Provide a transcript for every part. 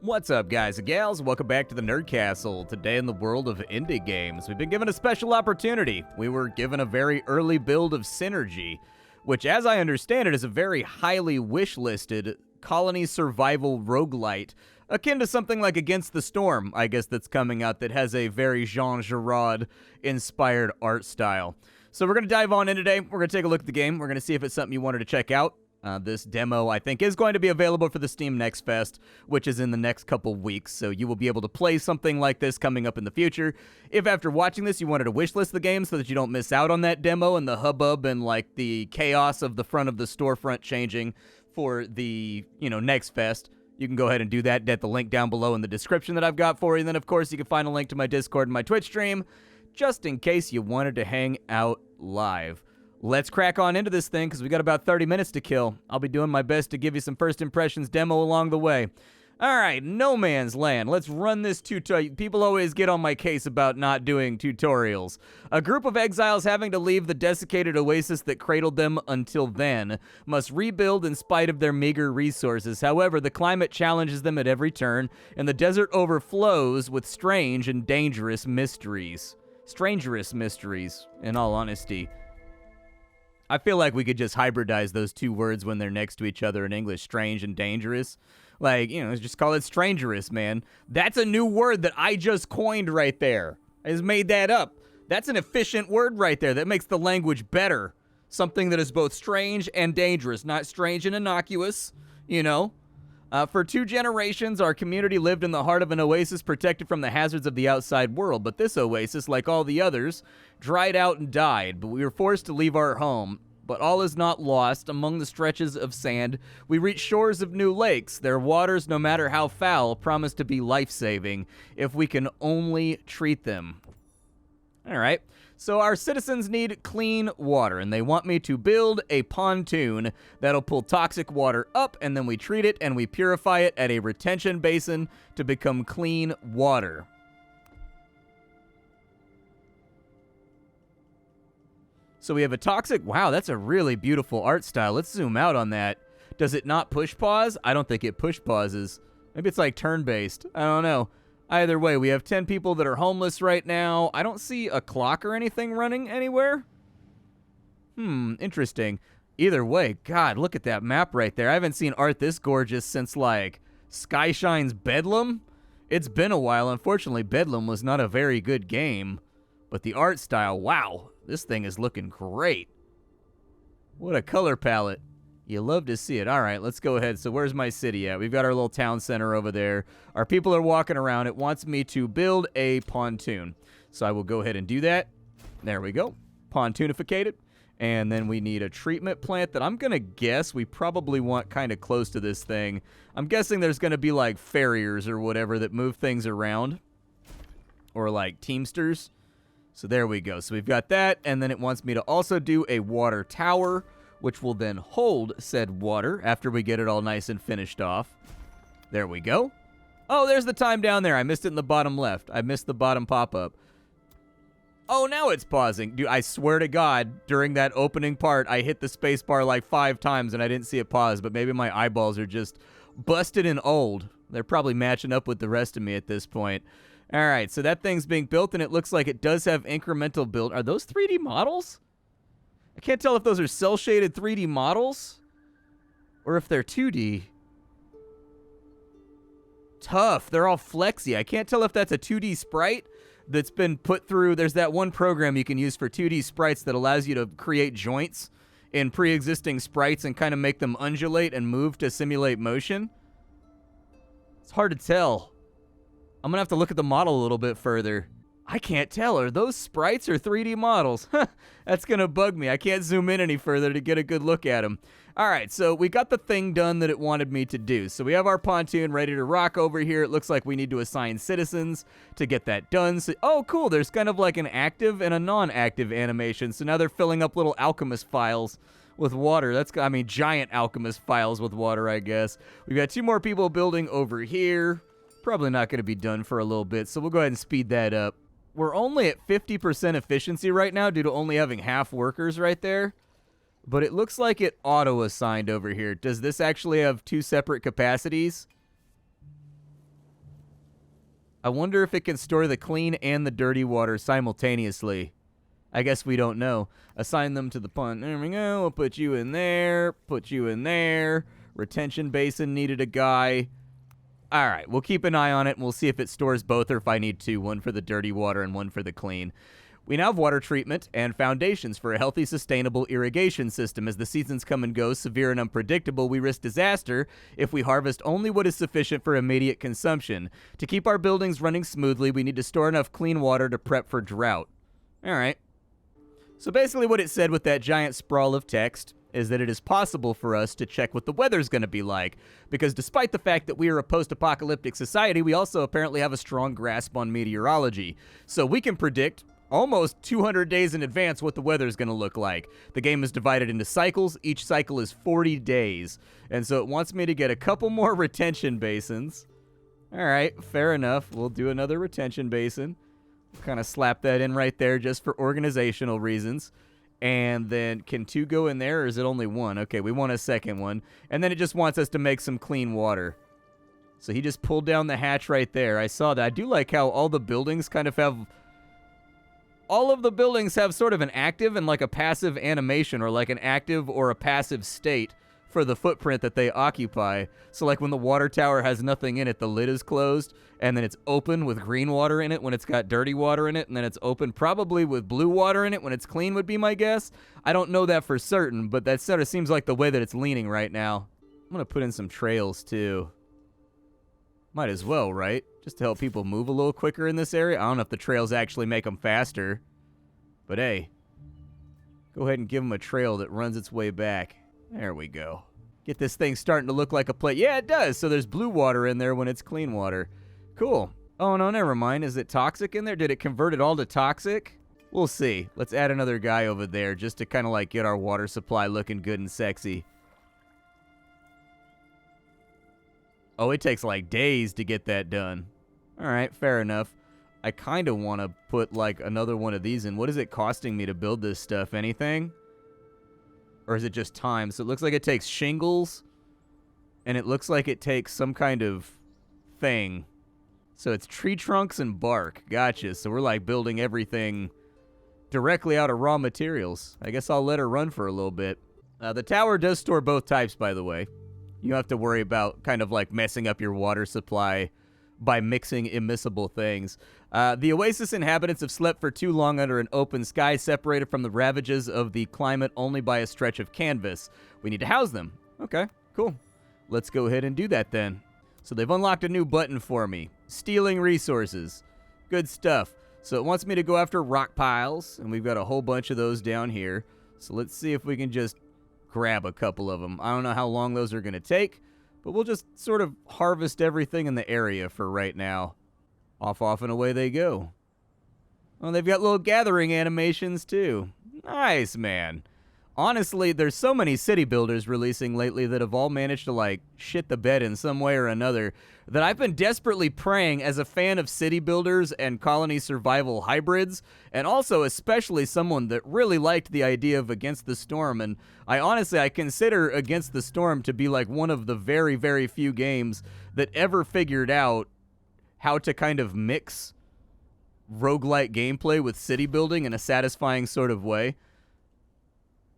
What's up, guys and gals? Welcome back to the Nerd Castle. Today in the world of indie games, we've been given a special opportunity. We were given a very early build of Synergy, which, as I understand it, is a very highly wish-listed colony survival roguelite, akin to something like Against the Storm, I guess, that's coming out that has a very Jean Giraud-inspired art style. So we're going to dive on in today. We're going to take a look at the game. We're going to see if it's something you wanted to check out. This demo, I think, is going to be available for the Steam Next Fest, which is in the next couple weeks, so you will be able to play something like this coming up in the future. If after watching this you wanted to wishlist the game so that you don't miss out on that demo and the hubbub and, like, the chaos of the front of the storefront changing for the, Next Fest, you can go ahead and do that at the link down below in the description that I've got for you. And then, of course, you can find a link to my Discord and my Twitch stream, just in case you wanted to hang out live. Let's crack on into this thing, because we got about 30 minutes to kill. I'll be doing my best to give you some first impressions demo along the way. All right, No Man's Land. Let's run this tutorial. People always get on my case about not doing tutorials. A group of exiles having to leave the desiccated oasis that cradled them until then must rebuild in spite of their meager resources. However, the climate challenges them at every turn, and the desert overflows with strange and dangerous mysteries. Strangerous mysteries, in all honesty. I feel like we could just hybridize those two words when they're next to each other in English, strange and dangerous. Like, just call it strangerous, man. That's a new word that I just coined right there. I just made that up. That's an efficient word right there. That makes the language better. Something that is both strange and dangerous, not strange and innocuous, For 2 generations, our community lived in the heart of an oasis protected from the hazards of the outside world. But this oasis, like all the others, dried out and died. But we were forced to leave our home. But all is not lost. Among the stretches of sand, we reach shores of new lakes. Their waters, no matter how foul, promise to be life-saving if we can only treat them. All right. So our citizens need clean water, and they want me to build a pontoon that'll pull toxic water up, and then we treat it and we purify it at a retention basin to become clean water. So we have a toxic... Wow, that's a really beautiful art style. Let's zoom out on that. Does it not push pause? I don't think it push pauses. Maybe it's like turn-based. I don't know. Either way, we have 10 people that are homeless right now. I don't see a clock or anything running anywhere. Interesting. Either way, God, look at that map right there. I haven't seen art this gorgeous since, like, Skyshine's Bedlam. It's been a while. Unfortunately, Bedlam was not a very good game. But the art style, wow, this thing is looking great. What a color palette. You love to see it. All right, let's go ahead. So where's my city at? We've got our little town center over there. Our people are walking around. It wants me to build a pontoon. So I will go ahead and do that. There we go. Pontoonificated. And then we need a treatment plant that I'm going to guess we probably want kind of close to this thing. I'm guessing there's going to be like farriers or whatever that move things around. Or like teamsters. So there we go. So we've got that. And then it wants me to also do a water tower, which will then hold said water after we get it all nice and finished off. There we go. Oh, there's the time down there. I missed it in the bottom left. I missed the bottom pop-up. Oh, now it's pausing. Dude, I swear to God, during that opening part, I hit the space bar like 5 times and I didn't see it pause, but maybe my eyeballs are just busted and old. They're probably matching up with the rest of me at this point. All right, so that thing's being built, and it looks like it does have incremental build. Are those 3D models? I can't tell if those are cel-shaded 3D models or if they're 2D. Tough. They're all flexy. I can't tell if that's a 2D sprite that's been put through. There's that one program you can use for 2D sprites that allows you to create joints in pre-existing sprites and kind of make them undulate and move to simulate motion. It's hard to tell. I'm going to have to look at the model a little bit further. I can't tell. Are those sprites or 3D models? That's going to bug me. I can't zoom in any further to get a good look at them. All right, so we got the thing done that it wanted me to do. So we have our pontoon ready to rock over here. It looks like we need to assign citizens to get that done. So, oh, cool. There's kind of like an active and a non-active animation. So now they're filling up little alchemist files with water. Giant alchemist files with water, I guess. We've got 2 more people building over here. Probably not going to be done for a little bit, so we'll go ahead and speed that up. We're only at 50% efficiency right now due to only having half workers right there. But it looks like it auto-assigned over here. Does this actually have 2 separate capacities? I wonder if it can store the clean and the dirty water simultaneously. I guess we don't know. Assign them to the pond. There we go. We'll put you in there. Put you in there. Retention basin needed a guy. All right, we'll keep an eye on it, and we'll see if it stores both or if I need two, one for the dirty water and one for the clean. We now have water treatment and foundations for a healthy, sustainable irrigation system. As the seasons come and go, severe and unpredictable, we risk disaster if we harvest only what is sufficient for immediate consumption. To keep our buildings running smoothly, we need to store enough clean water to prep for drought. All right. So basically what it said with that giant sprawl of text is that it is possible for us to check what the weather's going to be like, because despite the fact that we are a post-apocalyptic society, we also apparently have a strong grasp on meteorology. So we can predict almost 200 days in advance what the weather's going to look like. The game is divided into cycles. Each cycle is 40 days. And so it wants me to get a couple more retention basins. All right, fair enough. We'll do another retention basin. Kind of slap that in right there just for organizational reasons. And then, can two go in there, or is it only one? Okay, we want a second one. And then it just wants us to make some clean water. So he just pulled down the hatch right there. I saw that. I do like how all the buildings kind of have... All of the buildings have sort of an active and like a passive animation, or like an active or a passive state for the footprint that they occupy. So like when the water tower has nothing in it, the lid is closed, and then it's open with green water in it when it's got dirty water in it, and then it's open probably with blue water in it when it's clean would be my guess. I don't know that for certain, but that sort of seems like the way that it's leaning right now. I'm going to put in some trails too. Might as well, right? Just to help people move a little quicker in this area. I don't know if the trails actually make them faster, but hey, go ahead and give them a trail that runs its way back. There we go. Get this thing starting to look like a plate. Yeah, it does. So there's blue water in there when it's clean water. Cool. Oh, no, never mind. Is it toxic in there? Did it convert it all to toxic? We'll see. Let's add another guy over there just to kind of like get our water supply looking good and sexy. Oh, it takes like days to get that done. All right, fair enough. I kind of want to put like another one of these in. What is it costing me to build this stuff? Anything? Or is it just time? So it looks like it takes shingles, and it looks like it takes some kind of thing. So it's tree trunks and bark. Gotcha. So we're like building everything directly out of raw materials. I guess I'll let her run for a little bit. The tower does store both types, by the way. You don't have to worry about kind of like messing up your water supply by mixing immiscible things. The Oasis inhabitants have slept for too long under an open sky, separated from the ravages of the climate only by a stretch of canvas. We need to house them. Okay, cool. Let's go ahead and do that then. So they've unlocked a new button for me. Stealing resources. Good stuff. So it wants me to go after rock piles, and we've got a whole bunch of those down here. So let's see if we can just grab a couple of them. I don't know how long those are going to take, but we'll just sort of harvest everything in the area for right now. Off, and away they go. Oh, they've got little gathering animations, too. Nice, man. Honestly, there's so many city builders releasing lately that have all managed to, like, shit the bed in some way or another that I've been desperately praying, as a fan of city builders and colony survival hybrids, and also especially someone that really liked the idea of Against the Storm. And I consider Against the Storm to be like one of the very, very few games that ever figured out how to kind of mix roguelike gameplay with city building in a satisfying sort of way.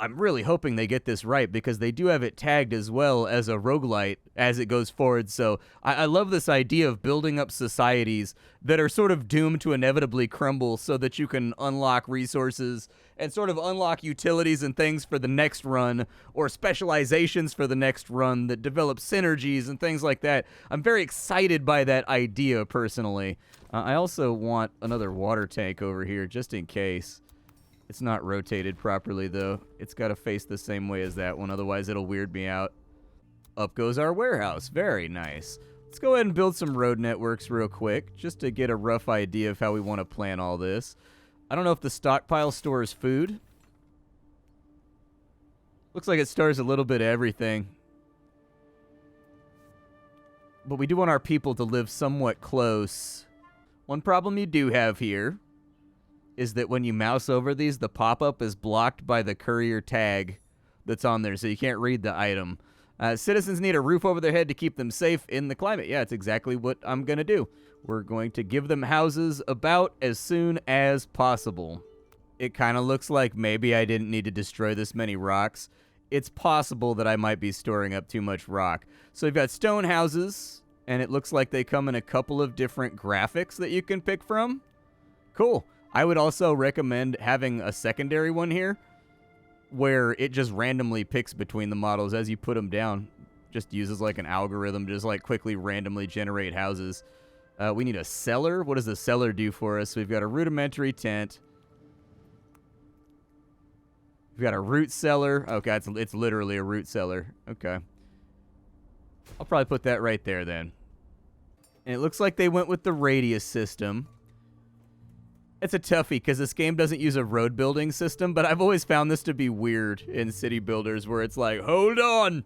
I'm really hoping they get this right, because they do have it tagged as well as a roguelite as it goes forward. So I love this idea of building up societies that are sort of doomed to inevitably crumble so that you can unlock resources and sort of unlock utilities and things for the next run, or specializations for the next run that develop synergies and things like that. I'm very excited by that idea personally. I also want another water tank over here just in case. It's not rotated properly, though. It's got to face the same way as that one, otherwise it'll weird me out. Up goes our warehouse. Very nice. Let's go ahead and build some road networks real quick, just to get a rough idea of how we want to plan all this. I don't know if the stockpile stores food. Looks like it stores a little bit of everything. But we do want our people to live somewhat close. One problem you do have here is that when you mouse over these, the pop-up is blocked by the courier tag that's on there, so you can't read the item. Citizens need a roof over their head to keep them safe in the climate. Yeah, it's exactly what I'm going to do. We're going to give them houses about as soon as possible. It kind of looks like maybe I didn't need to destroy this many rocks. It's possible that I might be storing up too much rock. So we've got stone houses, and it looks like they come in a couple of different graphics that you can pick from. Cool. I would also recommend having a secondary one here where it just randomly picks between the models as you put them down. Just uses like an algorithm to just like quickly randomly generate houses. We need a cellar. What does the cellar do for us? We've got a rudimentary tent. We've got a root cellar. Okay, it's literally a root cellar. Okay. I'll probably put that right there then. And it looks like they went with the radius system. It's a toughie because this game doesn't use a road building system, but I've always found this to be weird in city builders where it's like, hold on,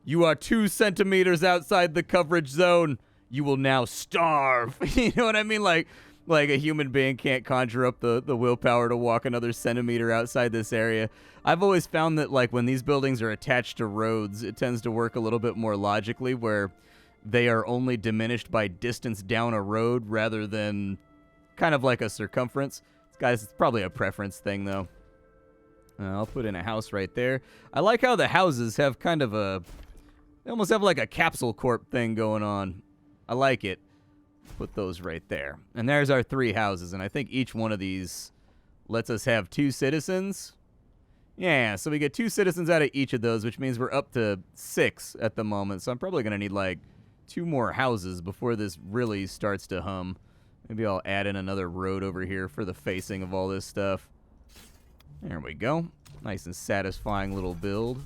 you are 2 centimeters outside the coverage zone. You will now starve. You know what I mean? Like a human being can't conjure up the willpower to walk another centimeter outside this area. I've always found that like when these buildings are attached to roads, it tends to work a little bit more logically where they are only diminished by distance down a road rather than kind of like a circumference. Guys, it's probably a preference thing, though. I'll put in a house right there. I like how the houses have kind of a... They almost have like a capsule corp thing going on. I like it. Put those right there. And there's our 3 houses, and I think each one of these lets us have 2 citizens. Yeah, so we get 2 citizens out of each of those, which means we're up to 6 at the moment. So I'm probably going to need like 2 more houses before this really starts to hum. Maybe I'll add in another road over here for the facing of all this stuff. There we go. Nice and satisfying little build.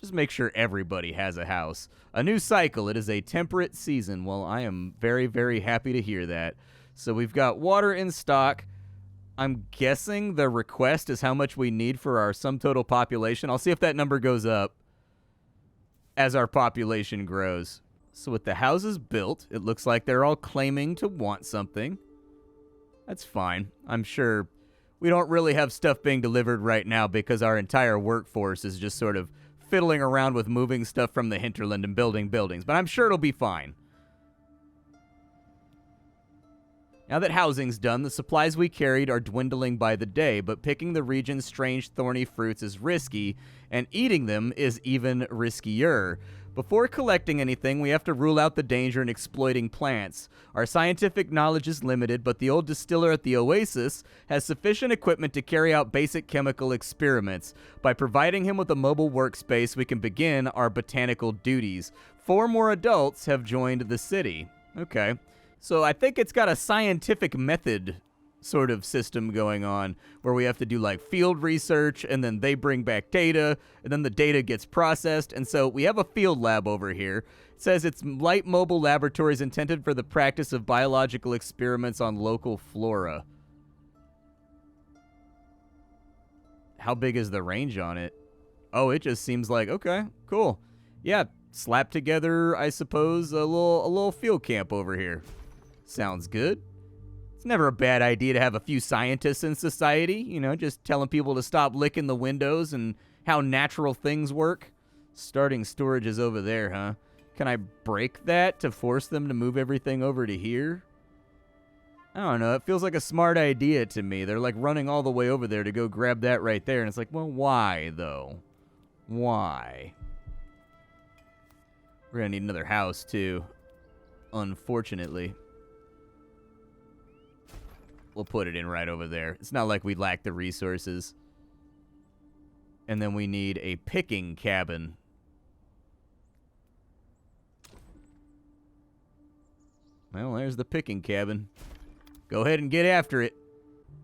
Just make sure everybody has a house. A new cycle. It is a temperate season. Well, I am very, very happy to hear that. So we've got water in stock. I'm guessing the request is how much we need for our sum total population. I'll see if that number goes up as our population grows. So with the houses built, it looks like they're all claiming to want something. That's fine. I'm sure we don't really have stuff being delivered right now because our entire workforce is just sort of fiddling around with moving stuff from the hinterland and building buildings. But I'm sure it'll be fine. Now that housing's done, the supplies we carried are dwindling by the day, but picking the region's strange thorny fruits is risky, and eating them is even riskier. Before collecting anything, we have to rule out the danger in exploiting plants. Our scientific knowledge is limited, but the old distiller at the Oasis has sufficient equipment to carry out basic chemical experiments. By providing him with a mobile workspace, we can begin our botanical duties. 4 more adults have joined the city. Okay. So I think it's got a scientific method sort of system going on where we have to do like field research and then they bring back data and then the data gets processed. And so we have a field lab over here. It says it's light mobile laboratories intended for the practice of biological experiments on local flora. How big is the range on it? Oh, it just seems like, okay, cool. Yeah, slap together, I suppose, a little field camp over here. Sounds good. It's never a bad idea to have a few scientists in society, you know, just telling people to stop licking the windows and how natural things work. Starting storage is over there, huh? Can I break that to force them to move everything over to here? I don't know. It feels like a smart idea to me. They're like running all the way over there to go grab that right there. And it's like, well, why, though? Why? We're going to need another house, too. Unfortunately. We'll put it in right over there. It's not like we lack the resources. And then we need a picking cabin. Well, there's the picking cabin. Go ahead and get after it.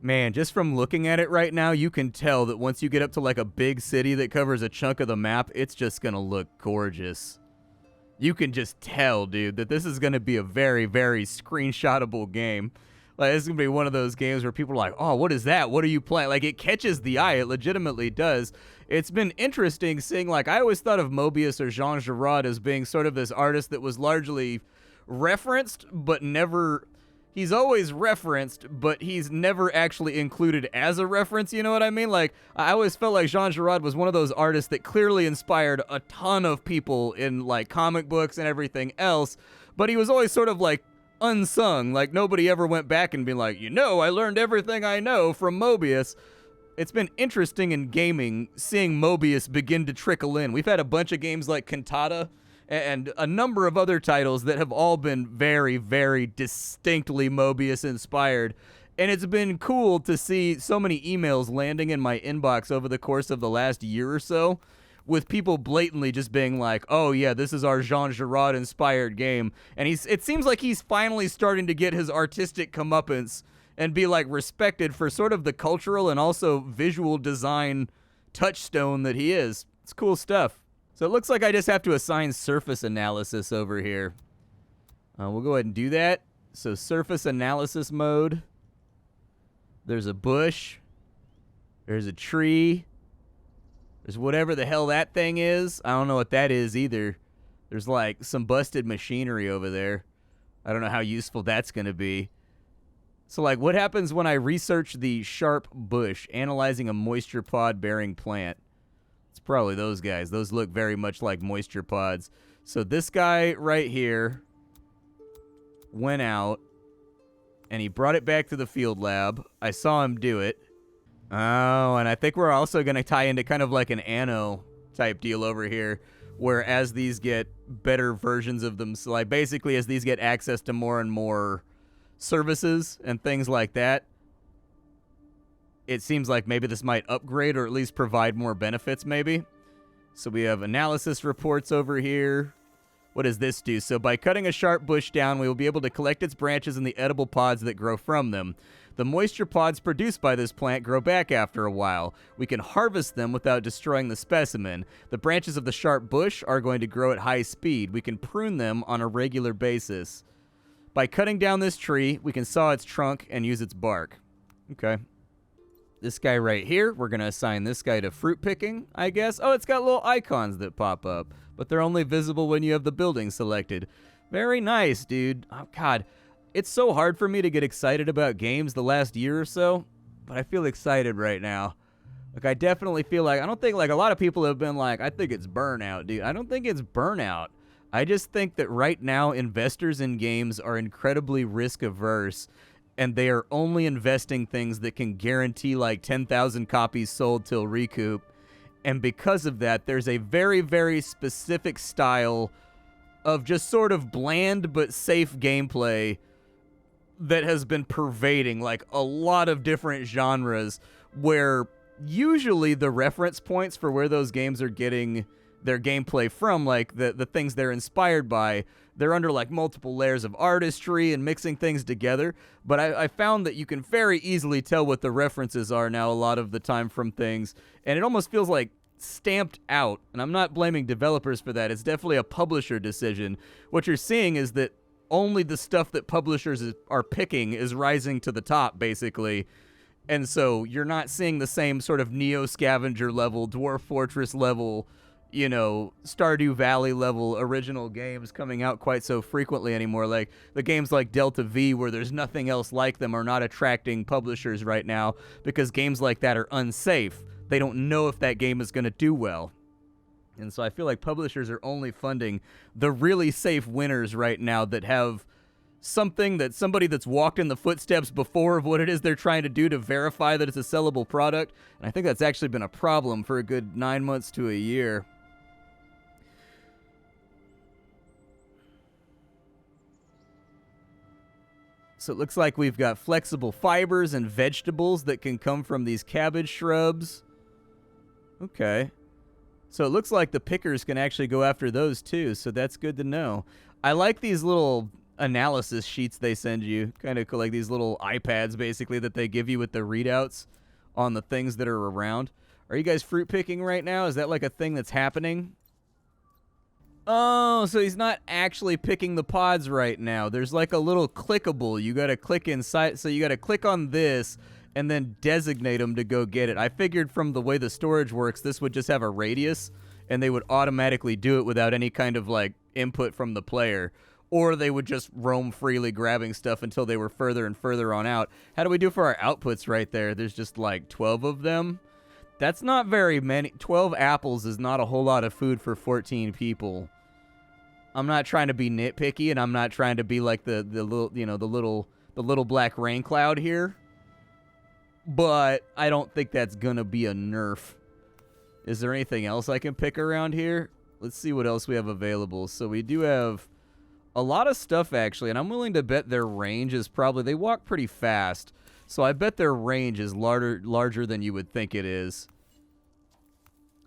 Man, just from looking at it right now, you can tell that once you get up to like a big city that covers a chunk of the map, it's just going to look gorgeous. You can just tell, dude, that this is going to be a very, very screenshotable game. Like, this is going to be one of those games where people are like, oh, what is that? What are you playing? Like, it catches the eye. It legitimately does. It's been interesting seeing, like, I always thought of Mobius or Jean Giraud as being sort of this artist that was largely referenced, but never he's always referenced, but he's never actually included as a reference, you know what I mean? Like, I always felt like Jean Giraud was one of those artists that clearly inspired a ton of people in, like, comic books and everything else, but he was always sort of, like, unsung. Like, nobody ever went back and been like, you know, I learned everything I know from Mobius. It's been interesting in gaming seeing Mobius begin to trickle in. We've had a bunch of games like Cantata and a number of other titles that have all been very, very distinctly Mobius inspired. And it's been cool to see so many emails landing in my inbox over the course of the last year or so with people blatantly just being like, oh yeah, this is our Jean Giraud inspired game. And it seems like he's finally starting to get his artistic comeuppance and be like respected for sort of the cultural and also visual design touchstone that he is. It's cool stuff. So it looks like I just have to assign surface analysis over here. We'll go ahead and do that. So surface analysis mode. There's a bush. There's a tree. There's whatever the hell that thing is. I don't know what that is either. There's like some busted machinery over there. I don't know how useful that's going to be. So like what happens when I research the sharp bush, analyzing a moisture pod bearing plant? It's probably those guys. Those look very much like moisture pods. So this guy right here went out and he brought it back to the field lab. I saw him do it. Oh, and I think we're also going to tie into kind of like an anno type deal over here, where as these get better versions of them, so like basically as these get access to more and more services and things like that, it seems like maybe this might upgrade or at least provide more benefits maybe. So we have analysis reports over here. What does this do? So by cutting a sharp bush down, we will be able to collect its branches and the edible pods that grow from them. The moisture pods produced by this plant grow back after a while. We can harvest them without destroying the specimen. The branches of the sharp bush are going to grow at high speed. We can prune them on a regular basis. By cutting down this tree, we can saw its trunk and use its bark. Okay. This guy right here, we're going to assign this guy to fruit picking, I guess. Oh, it's got little icons that pop up, but they're only visible when you have the building selected. Very nice, dude. Oh, God. It's so hard for me to get excited about games the last year or so, but I feel excited right now. Like, I definitely feel like, I don't think, like, a lot of people have been like, I think it's burnout, dude. I don't think it's burnout. I just think that right now, investors in games are incredibly risk-averse, and they are only investing things that can guarantee, like, 10,000 copies sold till recoup. And because of that, there's a very, very specific style of just sort of bland but safe gameplay that has been pervading like a lot of different genres, where usually the reference points for where those games are getting their gameplay from, like the things they're inspired by, they're under like multiple layers of artistry and mixing things together. But I found that you can very easily tell what the references are now a lot of the time from things, and it almost feels like stamped out. And I'm not blaming developers for that. It's definitely a publisher decision. What you're seeing is that only the stuff that publishers are picking is rising to the top, basically. And so you're not seeing the same sort of Neo Scavenger level, Dwarf Fortress level, you know, Stardew Valley level original games coming out quite so frequently anymore. Like the games like Delta V, where there's nothing else like them, are not attracting publishers right now because games like that are unsafe. They don't know if that game is going to do well. And so I feel like publishers are only funding the really safe winners right now that have something that somebody that's walked in the footsteps before of what it is they're trying to do to verify that it's a sellable product. And I think that's actually been a problem for a good 9 months to a year. So it looks like we've got flexible fibers and vegetables that can come from these cabbage shrubs. Okay. So it looks like the pickers can actually go after those too, so that's good to know. I like these little analysis sheets they send you, kind of like these little iPads basically that they give you with the readouts on the things that are around. Are you guys fruit picking right now? Is that like a thing that's happening? Oh, so he's not actually picking the pods right now. There's like a little clickable. You got to click inside, so you got to click on this and then designate them to go get it. I figured from the way the storage works, this would just have a radius, and they would automatically do it without any kind of, like, input from the player. or they would just roam freely grabbing stuff until they were further and further on out. How do we do for our outputs right there? There's just like 12 of them. That's not very many. 12 apples is not a whole lot of food for 14 people. I'm not trying to be nitpicky, and I'm not trying to be like the little, you know, the little black rain cloud here. But I don't think that's gonna be a nerf. Is there anything else I can pick around here? Let's see what else we have available. So we do have a lot of stuff, actually, and I'm willing to bet their range is probably... They walk pretty fast, so I bet their range is larger than you would think it is.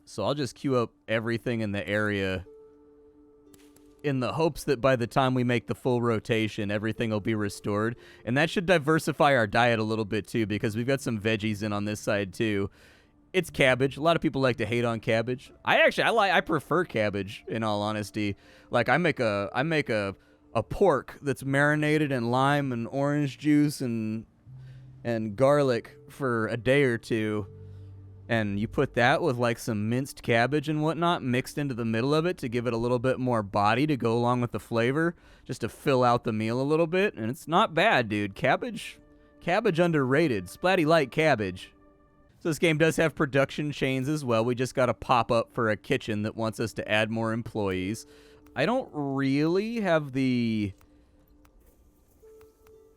So I'll just queue up everything in the area in the hopes that by the time we make the full rotation, everything will be restored. And that should diversify our diet a little bit, too, because we've got some veggies in on this side, too. It's cabbage. A lot of people like to hate on cabbage. I prefer cabbage, in all honesty. Like, I make a pork that's marinated in lime and orange juice and garlic for a day or two, and you put that with like some minced cabbage and whatnot mixed into the middle of it to give it a little bit more body to go along with the flavor, just to fill out the meal a little bit, and it's not bad, dude. Cabbage underrated. Splatty like cabbage. So this game does have production chains as well. We just got a pop-up for a kitchen that wants us to add more employees. I don't really have the...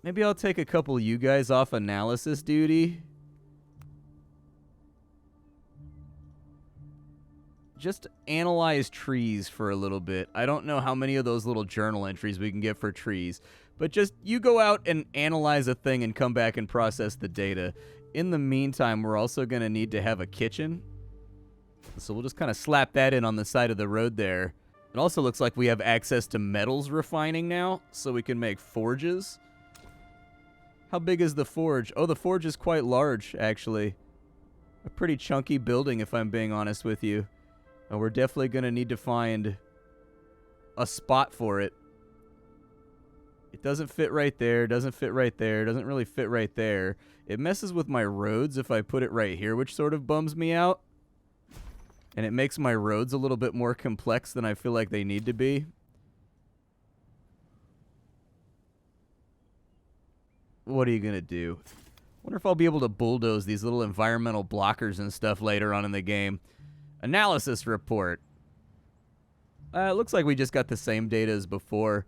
Maybe I'll take a couple of you guys off analysis duty. Just analyze trees for a little bit. I don't know how many of those little journal entries we can get for trees, but just you go out and analyze a thing and come back and process the data. In the meantime, we're also going to need to have a kitchen. So we'll just kind of slap that in on the side of the road there. It also looks like we have access to metals refining now, so we can make forges. How big is the forge? Oh, the forge is quite large, actually. A pretty chunky building, if I'm being honest with you. And we're definitely going to need to find a spot for it. It doesn't fit right there, doesn't fit right there, doesn't really fit right there. It messes with my roads if I put it right here, which sort of bums me out. And it makes my roads a little bit more complex than I feel like they need to be. What are you going to do? Wonder if I'll be able to bulldoze these little environmental blockers and stuff later on in the game. Analysis report. It looks like we just got the same data as before.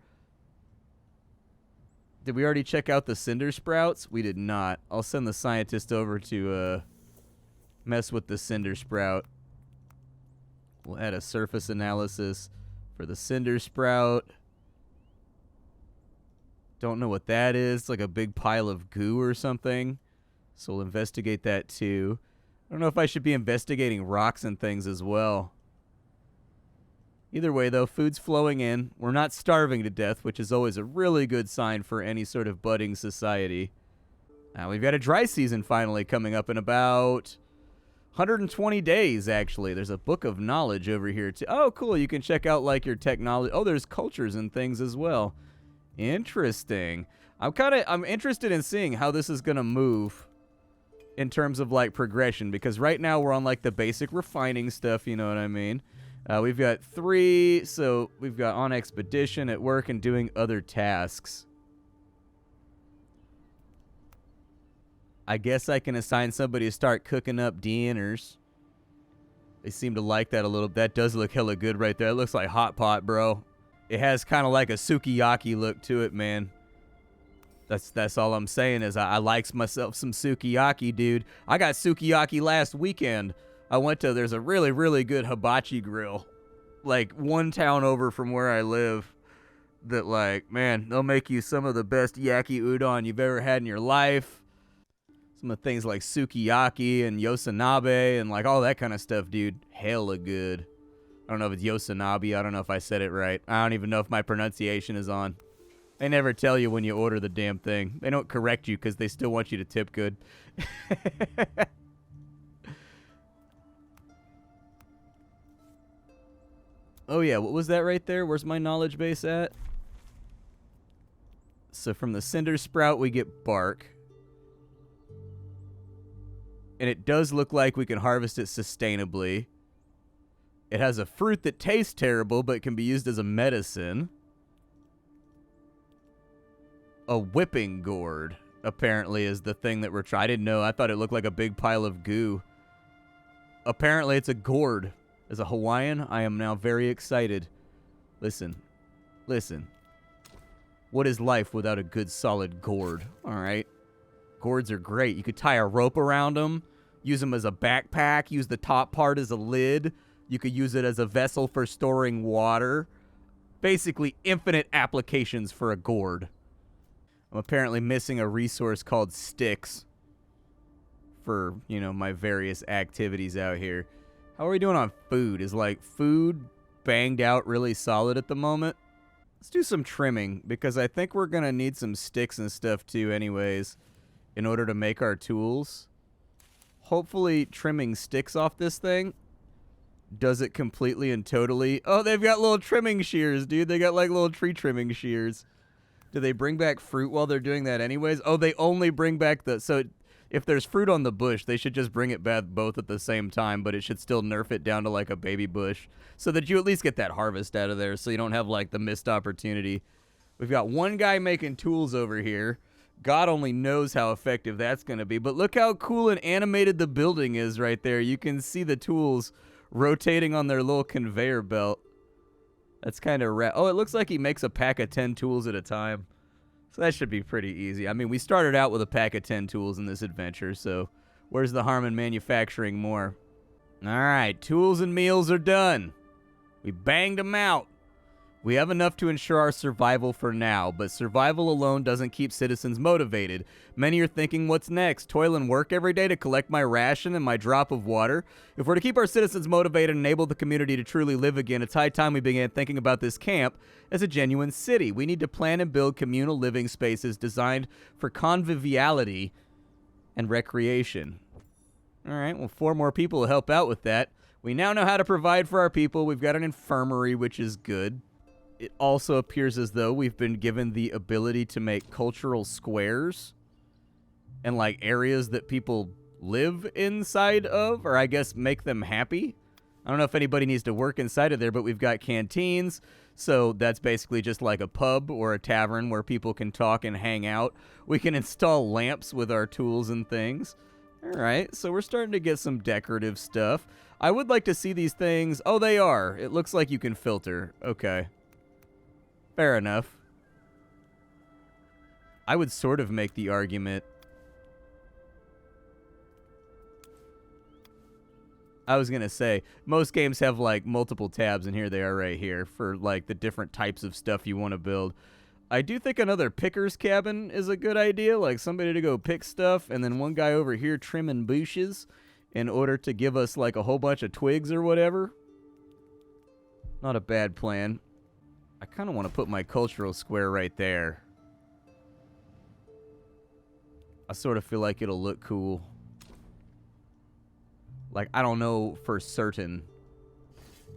Did we already check out the cinder sprouts? We did not. I'll send the scientist over to mess with the cinder sprout. We'll add a surface analysis for the cinder sprout. Don't know what that is. It's like a big pile of goo or something. So we'll investigate that too. I don't know if I should be investigating rocks and things as well. Either way, though, food's flowing in. We're not starving to death, which is always a really good sign for any sort of budding society. We've got a dry season finally coming up in about 120 days, actually. There's a book of knowledge over here, too. Oh, cool. You can check out, like, your technology. Oh, there's cultures and things as well. Interesting. I'm interested in seeing how this is going to move in terms of, like, progression, because right now we're on, like, the basic refining stuff, you know what I mean? We've got 3, so we've got on expedition, at work, and doing other tasks. I guess I can assign somebody to start cooking up dinners. They seem to like that a little. That does look hella good right there. It looks like hot pot, bro. It has kind of like a sukiyaki look to it, man. That's all I'm saying is I likes myself some sukiyaki, dude. I got sukiyaki last weekend. I went to, there's a really, really good hibachi grill, like 1 town over from where I live, that, like, man, they'll make you some of the best yaki udon you've ever had in your life. Some of the things like sukiyaki and yosanabe and, like, all that kind of stuff, dude. Hella good. I don't know if it's yosanabe. I don't know if I said it right. I don't even know if my pronunciation is on. They never tell you when you order the damn thing. They don't correct you because they still want you to tip good. Oh, yeah. What was that right there? Where's my knowledge base at? So from the cinder sprout, we get bark. And it does look like we can harvest it sustainably. It has a fruit that tastes terrible, but can be used as a medicine. A whipping gourd, apparently, is the thing that we're trying. I didn't know. I thought it looked like a big pile of goo. Apparently, it's a gourd. As a Hawaiian, I am now very excited. Listen. Listen. What is life without a good, solid gourd? All right. Gourds are great. You could tie a rope around them, use them as a backpack, use the top part as a lid. You could use it as a vessel for storing water. Basically, infinite applications for a gourd. I'm apparently missing a resource called sticks for, you know, my various activities out here. How are we doing on food? Is, like, food banged out really solid at the moment? Let's do some trimming, because I think we're going to need some sticks and stuff, too, anyways, in order to make our tools. Hopefully, trimming sticks off this thing does it completely and totally. Oh, they've got little trimming shears, dude. They got, like, little tree trimming shears. Do they bring back fruit while they're doing that anyways? Oh, they only bring back the... So if there's fruit on the bush, they should just bring it back both at the same time, but it should still nerf it down to like a baby bush so that you at least get that harvest out of there so you don't have like the missed opportunity. We've got one guy making tools over here. God only knows how effective that's going to be, but look how cool and animated the building is right there. You can see the tools rotating on their little conveyor belt. That's kind of rad. Oh, it looks like he makes a pack of 10 tools at a time. So that should be pretty easy. I mean, we started out with a pack of 10 tools in this adventure, so where's the harm in manufacturing more? All right, tools and meals are done. We banged them out. We have enough to ensure our survival for now, but survival alone doesn't keep citizens motivated. Many are thinking, what's next? Toil and work every day to collect my ration and my drop of water? If we're to keep our citizens motivated and enable the community to truly live again, it's high time we began thinking about this camp as a genuine city. We need to plan and build communal living spaces designed for conviviality and recreation. All right, well, 4 more people will help out with that. We now know how to provide for our people. We've got an infirmary, which is good. It also appears as though we've been given the ability to make cultural squares and like areas that people live inside of, or I guess make them happy. I don't know if anybody needs to work inside of there, but we've got canteens. So that's basically just like a pub or a tavern where people can talk and hang out. We can install lamps with our tools and things. All right, so we're starting to get some decorative stuff. I would like to see these things. Oh, they are. It looks like you can filter. Okay. Fair enough. I would sort of make the argument. I was going to say, most games have like multiple tabs, and here they are right here for like the different types of stuff you want to build. I do think another picker's cabin is a good idea, like somebody to go pick stuff, and then one guy over here trimming bushes in order to give us like a whole bunch of twigs or whatever. Not a bad plan. I kind of want to put my cultural square right there. I sort of feel like it'll look cool. Like, I don't know for certain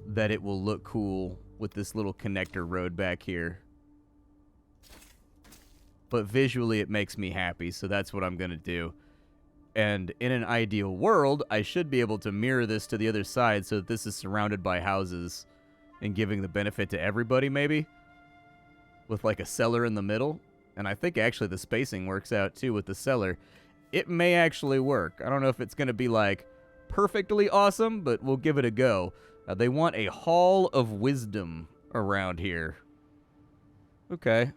that it will look cool with this little connector road back here. But visually, it makes me happy, so that's what I'm going to do. And in an ideal world, I should be able to mirror this to the other side so that this is surrounded by houses and giving the benefit to everybody, maybe? With, like, a cellar in the middle. And I think, actually, the spacing works out, too, with the cellar. It may actually work. I don't know if it's going to be, like, perfectly awesome, but we'll give it a go. They want a Hall of Wisdom around here. Okay.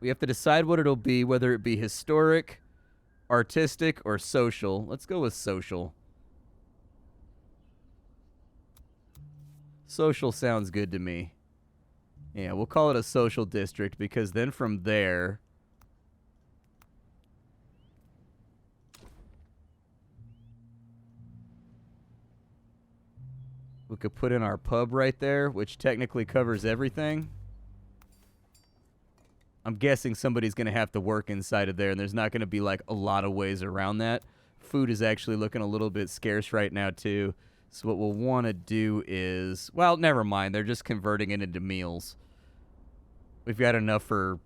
We have to decide what it'll be, whether it be historic, artistic, or social. Let's go with social. Social sounds good to me. Yeah, we'll call it a social district, because then from there... we could put in our pub right there, which technically covers everything. I'm guessing somebody's going to have to work inside of there, and there's not going to be, like, a lot of ways around that. Food is actually looking a little bit scarce right now, too. So what we'll want to do is... well, never mind. They're just converting it into meals. We've got enough for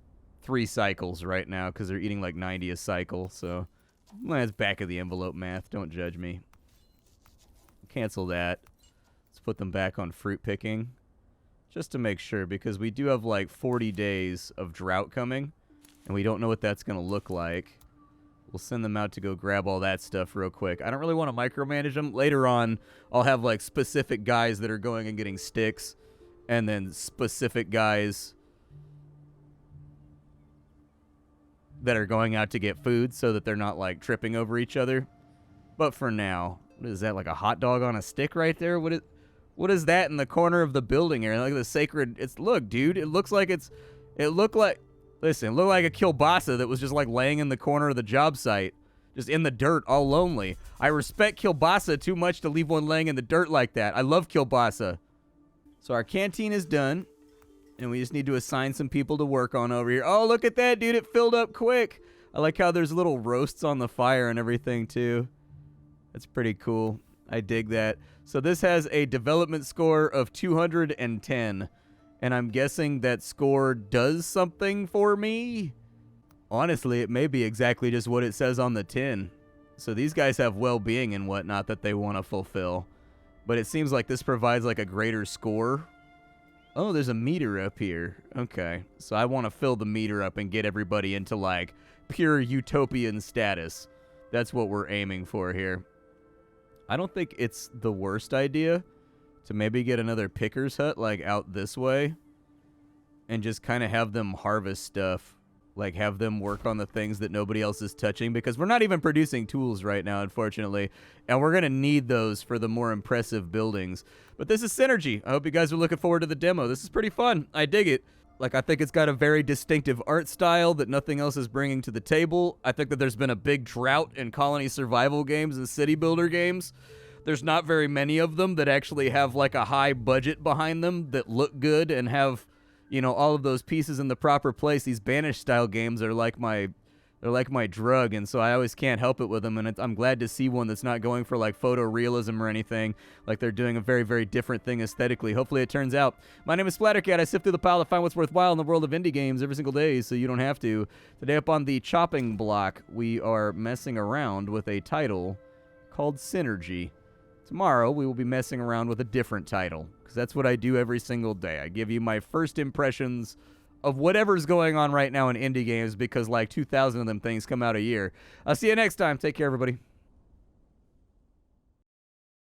3 cycles right now, because they're eating, like, 90 a cycle. So Well, that's back of the envelope math. Don't judge me. Cancel that. Let's put them back on fruit picking. Just to make sure, because we do have like 40 days of drought coming, and we don't know what that's going to look like. We'll send them out to go grab all that stuff real quick. I don't really want to micromanage them. Later on, I'll have like specific guys that are going and getting sticks, and then specific guys that are going out to get food so that they're not like tripping over each other. But for now, what is that, like a hot dog on a stick right there? What is that in the corner of the building here? Like the sacred, look, dude, it looked like it looked like a kielbasa that was just like laying in the corner of the job site, just in the dirt, all lonely. I respect kielbasa too much to leave one laying in the dirt like that. I love kielbasa. So our canteen is done, and we just need to assign some people to work on over here. Oh, look at that, dude, it filled up quick. I like how there's little roasts on the fire and everything too. That's pretty cool. I dig that. So this has a development score of 210, and I'm guessing that score does something for me. Honestly, it may be exactly just what it says on the tin. So these guys have well-being and whatnot that they want to fulfill, but it seems like this provides like a greater score. Oh, there's a meter up here. Okay, so I want to fill the meter up and get everybody into like pure utopian status. That's what we're aiming for here. I don't think it's the worst idea to maybe get another picker's hut like out this way and just kind of have them harvest stuff, like have them work on the things that nobody else is touching, because we're not even producing tools right now, unfortunately, and we're going to need those for the more impressive buildings. But this is Synergy. I hope you guys are looking forward to the demo. This is pretty fun. I dig it. Like, I think it's got a very distinctive art style that nothing else is bringing to the table. I think that there's been a big drought in colony survival games and city builder games. There's not very many of them that actually have, like, a high budget behind them that look good and have, you know, all of those pieces in the proper place. These Banish-style games are like my drug, and so I always can't help it with them, and I'm glad to see one that's not going for, like, photorealism or anything. Like, they're doing a very, very different thing aesthetically. Hopefully it turns out. My name is Splattercat. I sift through the pile to find what's worthwhile in the world of indie games every single day, so you don't have to. Today up on the chopping block, we are messing around with a title called Synergy. Tomorrow, we will be messing around with a different title, because that's what I do every single day. I give you my first impressions of whatever's going on right now in indie games, because like 2,000 of them things come out a year. I'll see you next time. Take care, everybody.